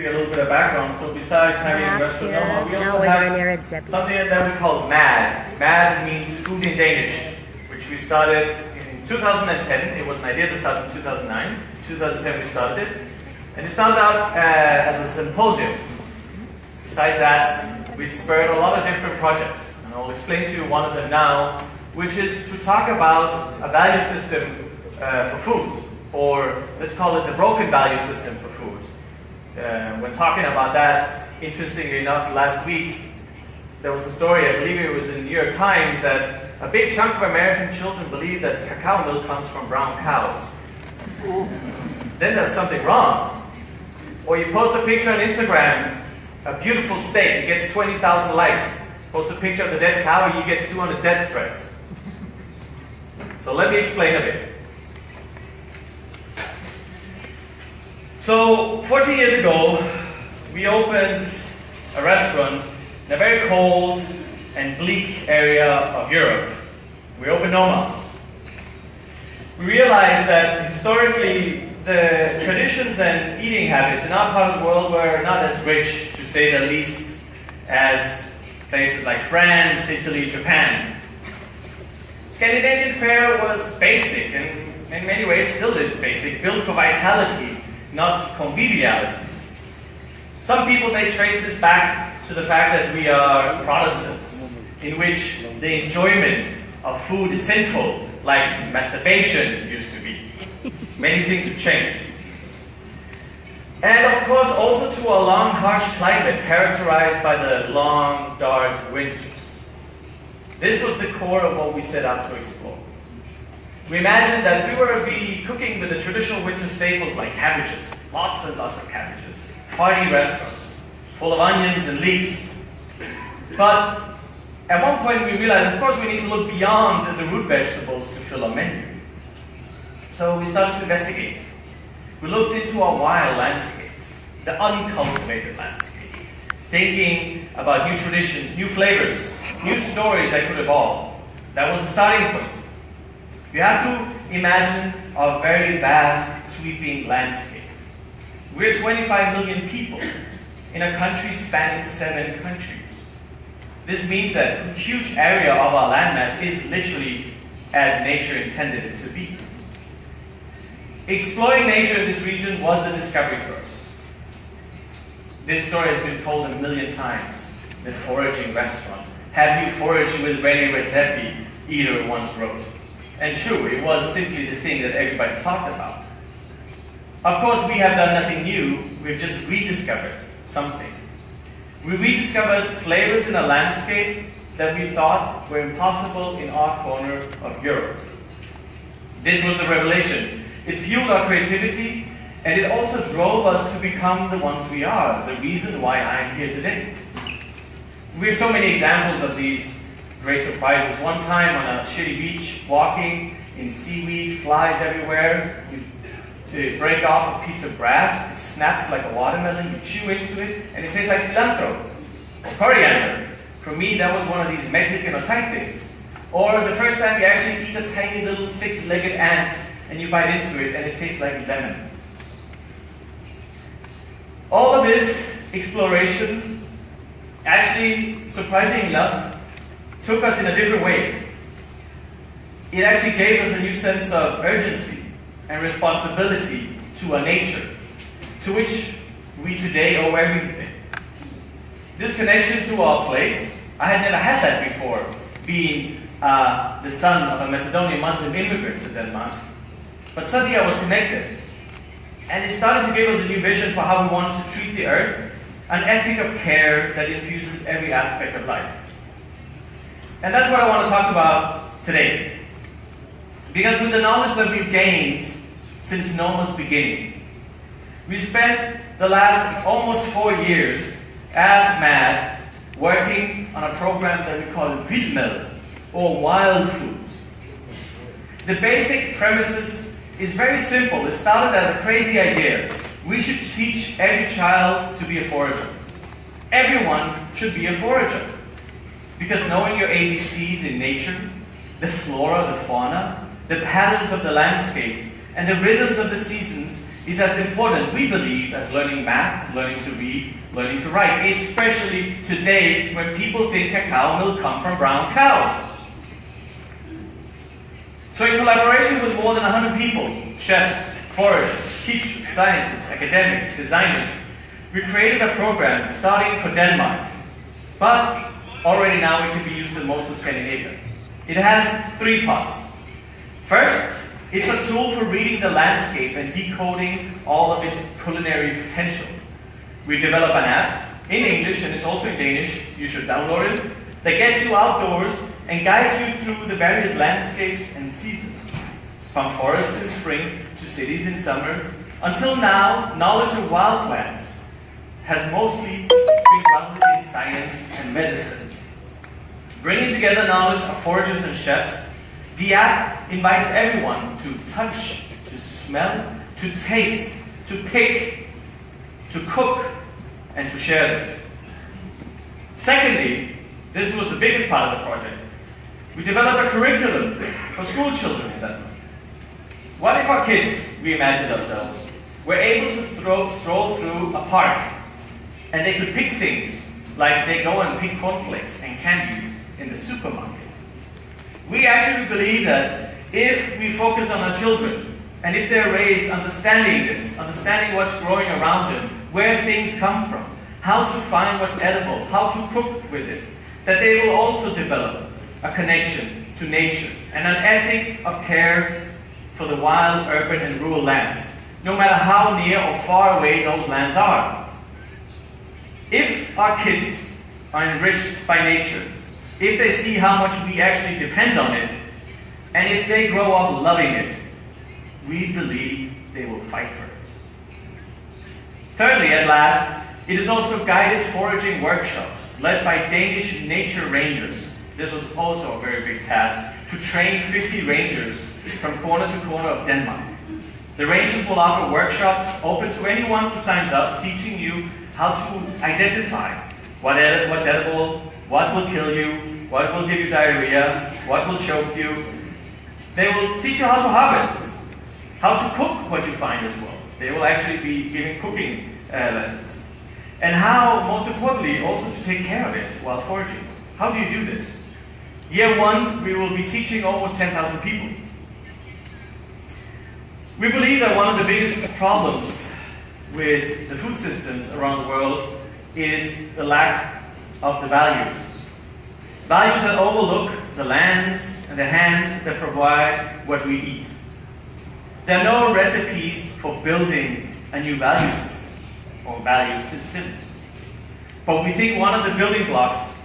A little bit of background. So besides having gastronomy, we also have something that we call MAD. MAD means food in Danish, which we started in 2010. It was an idea to start in 2009. 2010 we started it. And it started out as a symposium. Besides that, we spurred a lot of different projects. And I'll explain to you one of them now, which is to talk about a value system for food. Or let's call it the broken value system for food. When talking about that, interestingly enough, last week there was a story, I believe it was in the New York Times, that a big chunk of American children believe that cacao milk comes from brown cows. Then there's something wrong. Or you post a picture on Instagram, a beautiful steak, it gets 20,000 likes. Post a picture of the dead cow, you get 200 death threats. So let me explain a bit. So 14 years ago, we opened a restaurant in a very cold and bleak area of Europe. We opened Noma. We realized that historically the traditions and eating habits in our part of the world were not as rich, to say the least, as places like France, Italy, Japan. Scandinavian fare was basic, and in many ways still is basic, built for vitality, not conviviality. Some people, they trace this back to the fact that we are Protestants, in which the enjoyment of food is sinful, like masturbation used to be. Many things have changed. And of course also to a long, harsh climate characterized by the long, dark winters. This was the core of what we set out to explore. We imagined that we were to be cooking with the traditional winter staples like cabbages, lots and lots of cabbages, farty restaurants, full of onions and leeks. But at one point we realized, of course, we need to look beyond the root vegetables to fill our menu. So we started to investigate. We looked into our wild landscape, the uncultivated landscape, thinking about new traditions, new flavors, new stories that could evolve. That was the starting point. You have to imagine a very vast, sweeping landscape. We're 25 million people in a country spanning 7 countries. This means that a huge area of our landmass is literally as nature intended it to be. Exploring nature in this region was a discovery for us. This story has been told a million times. The foraging restaurant. Have you foraged with Rene Redzepi? Eater once wrote. And true, it was simply the thing that everybody talked about. Of course, we have done nothing new. We've just rediscovered something. We rediscovered flavors in a landscape that we thought were impossible in our corner of Europe. This was the revelation. It fueled our creativity, and it also drove us to become the ones we are, the reason why I'm here today. We have so many examples of these great surprises. One time on a shitty beach, walking in seaweed, flies everywhere. You break off a piece of grass, it snaps like a watermelon, you chew into it, and it tastes like cilantro or coriander. For me, that was one of these Mexican or Thai things. Or the first time you actually eat a tiny little 6-legged ant and you bite into it and it tastes like lemon. All of this exploration, actually, surprisingly enough, took us in a different way. It actually gave us a new sense of urgency and responsibility to our nature, to which we today owe everything. This connection to our place, I had never had that before, being the son of a Macedonian Muslim immigrant to Denmark. But suddenly I was connected. And it started to give us a new vision for how we wanted to treat the earth, an ethic of care that infuses every aspect of life. And that's what I want to talk about today. Because with the knowledge that we've gained since Noma's beginning, we spent the last almost 4 years at MAD working on a program that we call Vildmad, or wild food. The basic premises is very simple. It started as a crazy idea. We should teach every child to be a forager. Everyone should be a forager. Because knowing your ABCs in nature, the flora, the fauna, the patterns of the landscape, and the rhythms of the seasons is as important, we believe, as learning math, learning to read, learning to write, especially today when people think cacao milk comes from brown cows. So in collaboration with more than 100 people, chefs, foragers, teachers, scientists, academics, designers, we created a program starting for Denmark, but already now it can be used in most of Scandinavia. It has 3 parts. First, it's a tool for reading the landscape and decoding all of its culinary potential. We develop an app in English, and it's also in Danish, you should download it, that gets you outdoors and guides you through the various landscapes and seasons, from forests in spring to cities in summer. Until now, knowledge of wild plants has mostly been grounded in science and medicine. Bringing together knowledge of foragers and chefs, the app invites everyone to touch, to smell, to taste, to pick, to cook, and to share this. Secondly, this was the biggest part of the project. We developed a curriculum for school children in Denmark. What if our kids, we imagined ourselves, were able to stroll through a park and they could pick things, like they go and pick cornflakes and candies in the supermarket? We actually believe that if we focus on our children, and if they're raised understanding this, understanding what's growing around them, where things come from, how to find what's edible, how to cook with it, that they will also develop a connection to nature and an ethic of care for the wild, urban, and rural lands, no matter how near or far away those lands are. If our kids are enriched by nature, if they see how much we actually depend on it, and if they grow up loving it, we believe they will fight for it. Thirdly, at last, it is also guided foraging workshops led by Danish nature rangers. This was also a very big task, to train 50 rangers from corner to corner of Denmark. The rangers will offer workshops open to anyone who signs up, teaching you how to identify what's edible, what will kill you, what will give you diarrhea, what will choke you. They will teach you how to harvest, how to cook what you find as well. They will actually be giving cooking lessons. And how, most importantly, also to take care of it while foraging. How do you do this? Year 1, we will be teaching almost 10,000 people. We believe that one of the biggest problems with the food systems around the world is the lack of the values. Values that overlook the lands and the hands that provide what we eat. There are no recipes for building a new value system or value systems. But we think one of the building blocks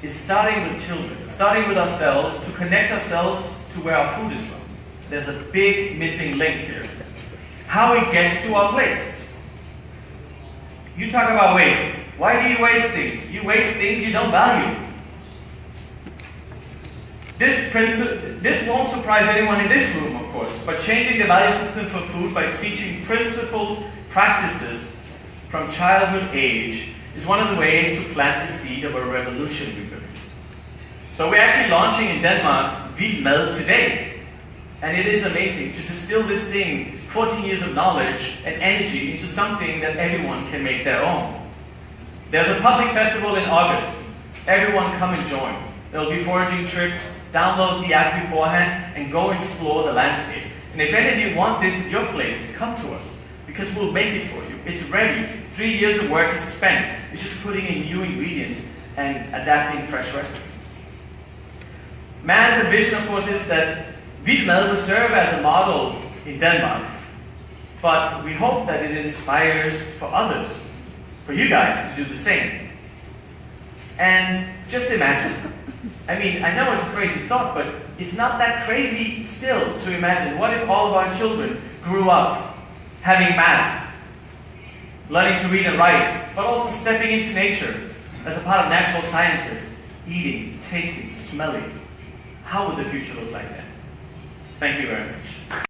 is starting with children, starting with ourselves, to connect ourselves to where our food is from. There's a big missing link here. How it gets to our plates. You talk about waste. Why do you waste things? You waste things you don't value. This won't surprise anyone in this room, of course, but changing the value system for food by teaching principled practices from childhood age is one of the ways to plant the seed of a revolution, we believe. So we're actually launching in Denmark Vild Mad today. And it is amazing to distill this thing, 14 years of knowledge and energy, into something that everyone can make their own. There's a public festival in August. Everyone come and join. There will be foraging trips. Download the app beforehand and go explore the landscape. And if any of you want this at your place, come to us, because we'll make it for you. It's ready. 3 years of work is spent. It's just putting in new ingredients and adapting fresh recipes. Man's ambition, of course, is that Vild Mad will serve as a model in Denmark. But we hope that it inspires for others, for you guys to do the same. And just imagine, I mean, I know it's a crazy thought, but it's not that crazy still to imagine. What if all of our children grew up having math, learning to read and write, but also stepping into nature as a part of natural sciences, eating, tasting, smelling? How would the future look like then? Thank you very much.